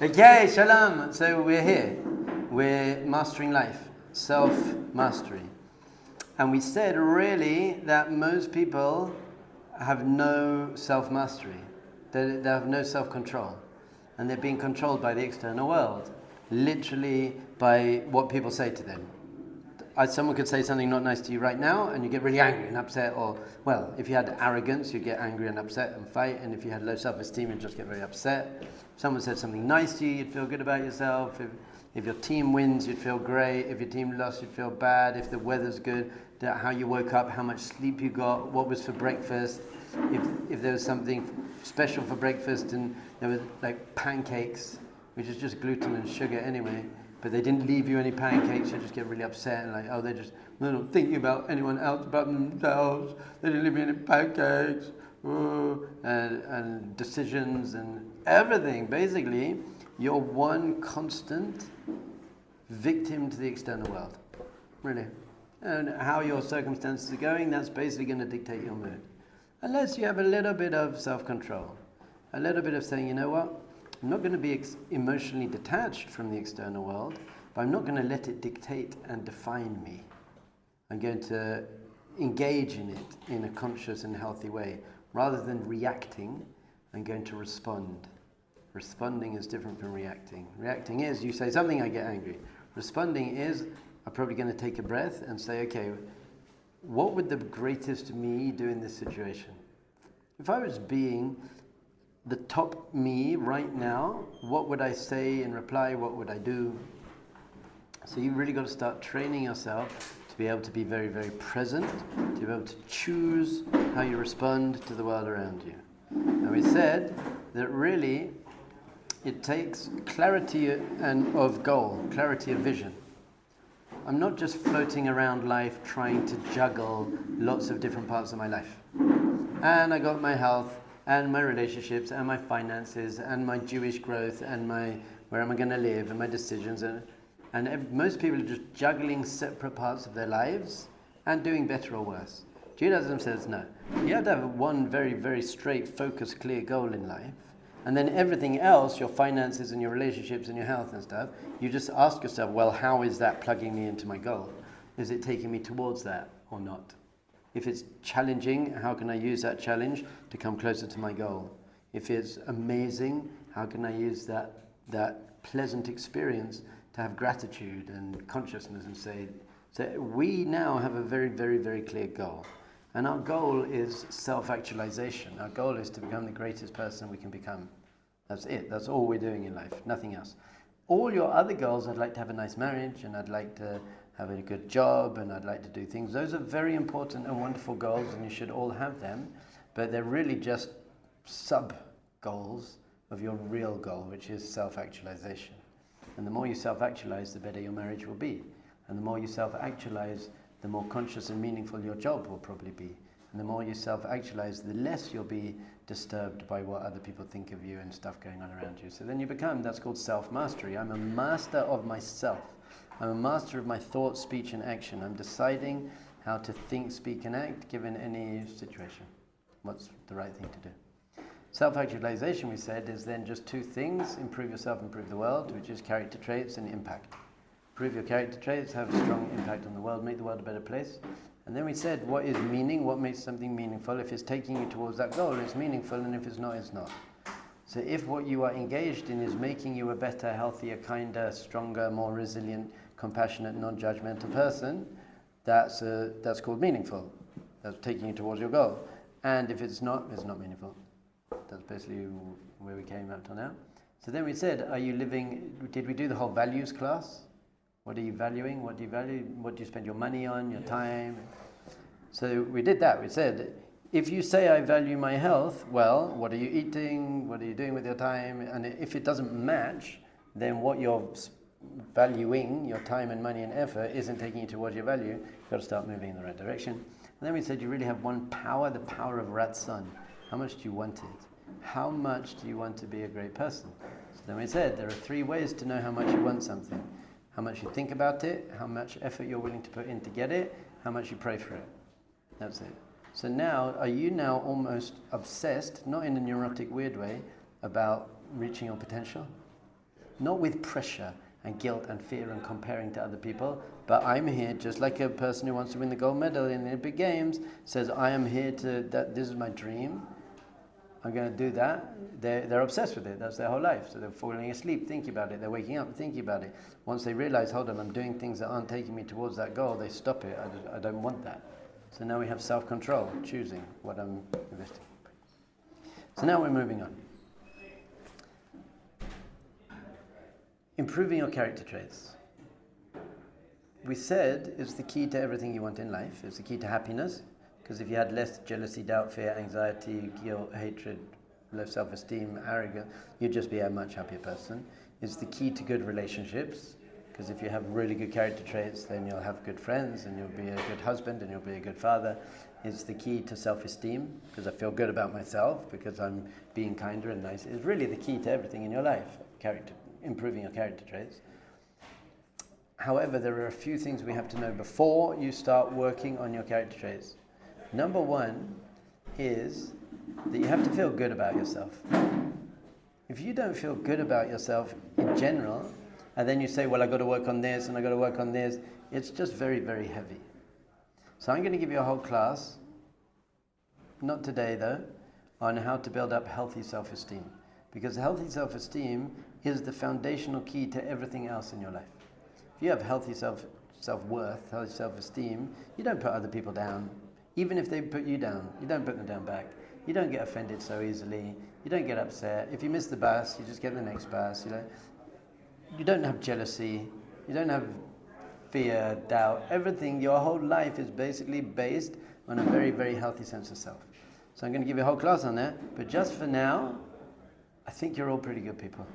Okay, shalom. So we're here. We're mastering life, self-mastery. And we said really that most people have no self-mastery. They have no self-control. And they're being controlled by the external world. Literally by what people say to them. Someone could say something not nice to you right now and you get really angry and upset, or, well, if you had arrogance, you'd get angry and upset and fight, and if you had low self-esteem, you'd just get very upset. If someone said something nice to you, you'd feel good about yourself. If your team wins, you'd feel great. If your team lost, you'd feel bad. If the weather's good, how you woke up, how much sleep you got, what was for breakfast. If there was something special for breakfast and there was like pancakes, which is just gluten and sugar anyway, but they didn't leave you any pancakes, you just get really upset and like, oh, they're not thinking about anyone else but themselves. They didn't leave me any pancakes. And decisions and everything. Basically, you're one constant victim to the external world. Really. And how your circumstances are going, that's basically going to dictate your mood. Unless you have a little bit of self-control. A little bit of saying, you know what? I'm not going to be emotionally detached from the external world, but I'm not going to let it dictate and define me. I'm going to engage in it in a conscious and healthy way. Rather than reacting, I'm going to respond. Responding is different from reacting. Reacting is, you say something, I get angry. Responding is, I'm probably going to take a breath and say, okay, what would the greatest me do in this situation? If I was being the top me right now, what would I say in reply? What would I do? So you've really got to start training yourself to be able to be very, very present, to be able to choose how you respond to the world around you. And we said that really it takes clarity of goal, clarity of vision. I'm not just floating around life trying to juggle lots of different parts of my life. And I got my health, and my relationships, and my finances, and my Jewish growth, and where am I going to live, and my decisions. And most people are just juggling separate parts of their lives and doing better or worse. Judaism says no. You have to have one very, very straight, focused, clear goal in life. And then everything else, your finances and your relationships and your health and stuff, you just ask yourself, well, how is that plugging me into my goal? Is it taking me towards that or not? If it's challenging, how can I use that challenge to come closer to my goal? If it's amazing, how can I use that pleasant experience to have gratitude and consciousness and say, so we now have a very, very, very clear goal. And our goal is self-actualization. Our goal is to become the greatest person we can become. That's it. That's all we're doing in life. Nothing else. All your other goals, I'd like to have a nice marriage, and I'd like to have a good job, and I'd like to do things. Those are very important and wonderful goals, and you should all have them, but they're really just sub-goals of your real goal, which is self-actualization. And the more you self-actualize, the better your marriage will be. And the more you self-actualize, the more conscious and meaningful your job will probably be. And the more you self-actualize, the less you'll be disturbed by what other people think of you and stuff going on around you. So then you become, that's called self-mastery. I'm a master of myself. I'm a master of my thought, speech, and action. I'm deciding how to think, speak, and act given any situation. What's the right thing to do? Self-actualization, we said, is then just two things: improve yourself, improve the world, which is character traits and impact. Improve your character traits, have a strong impact on the world, make the world a better place. And then we said, what is meaning? What makes something meaningful? If it's taking you towards that goal, it's meaningful, and if it's not, it's not. So if what you are engaged in is making you a better, healthier, kinder, stronger, more resilient, compassionate, non-judgmental person, that's called meaningful. That's taking you towards your goal. And if it's not meaningful. That's basically where we came up till now. So then we said, did we do the whole values class? What are you valuing? What do you value? What do you spend your money on, your time? So we did that. We said, if you say I value my health, well, what are you eating? What are you doing with your time? And if it doesn't match, then what you're valuing, your time and money and effort, isn't taking you towards your value. You've got to start moving in the right direction. And then we said you really have one power, the power of Ratzon. How much do you want it? How much do you want to be a great person? So then we said there are three ways to know how much you want something. How much you think about it, how much effort you're willing to put in to get it, how much you pray for it. That's it. So now, are you now almost obsessed, not in a neurotic weird way, about reaching your potential? not with pressure and guilt and fear and comparing to other people, but I'm here just like a person who wants to win the gold medal in the Olympic Games says, I am here this is my dream, I'm going to do that. They're obsessed with it. That's their whole life. So they're falling asleep thinking about it. They're waking up thinking about it. Once they realize, hold on, I'm doing things that aren't taking me towards that goal, they stop it. I don't want that. So now we have self-control, choosing what I'm investing in. So now we're moving on. Improving your character traits. We said it's the key to everything you want in life. It's the key to happiness. Because if you had less jealousy, doubt, fear, anxiety, guilt, hatred, low self-esteem, arrogance, you'd just be a much happier person. It's the key to good relationships. Because if you have really good character traits, then you'll have good friends, and you'll be a good husband, and you'll be a good father. It's the key to self-esteem, because I feel good about myself, because I'm being kinder and nicer. It's really the key to everything in your life, improving your character traits. However, there are a few things we have to know before you start working on your character traits. Number one is that you have to feel good about yourself. If you don't feel good about yourself in general, and then you say, well, I've got to work on this, and I've got to work on this, it's just very, very heavy. So I'm going to give you a whole class, not today though, on how to build up healthy self-esteem. Because healthy self-esteem is the foundational key to everything else in your life. If you have healthy self-worth, healthy self-esteem, you don't put other people down. Even if they put you down, you don't put them down back. You don't get offended so easily. You don't get upset. If you miss the bus, you just get the next bus. You don't have jealousy. You don't have fear, doubt. Everything, your whole life is basically based on a very, very healthy sense of self. So I'm going to give you a whole class on that. But just for now, I think you're all pretty good people.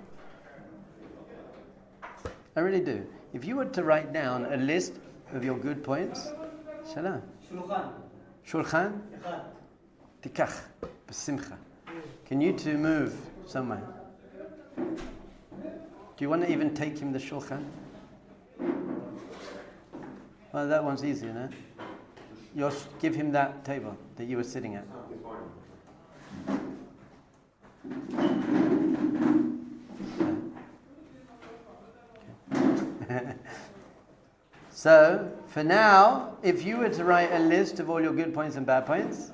I really do. If you were to write down a list of your good points, Shalom. Shulchan? Tikach. B'simcha. Can you two move somewhere? Do you want to even take him the shulchan? Well, that one's easy, no? Give him that table that you were sitting at. So, for now, if you were to write a list of all your good points and bad points,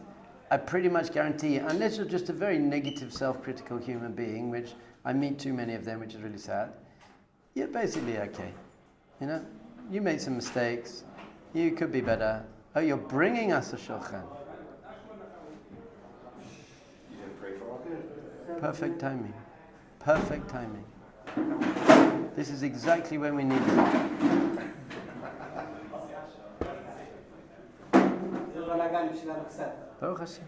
I pretty much guarantee, unless you're just a very negative, self-critical human being, which I meet too many of them, which is really sad, you're basically okay. You know, you made some mistakes, you could be better. Oh, you're bringing us a shulchan. Perfect timing. Perfect timing. This is exactly when we need it. Baruch Hashem.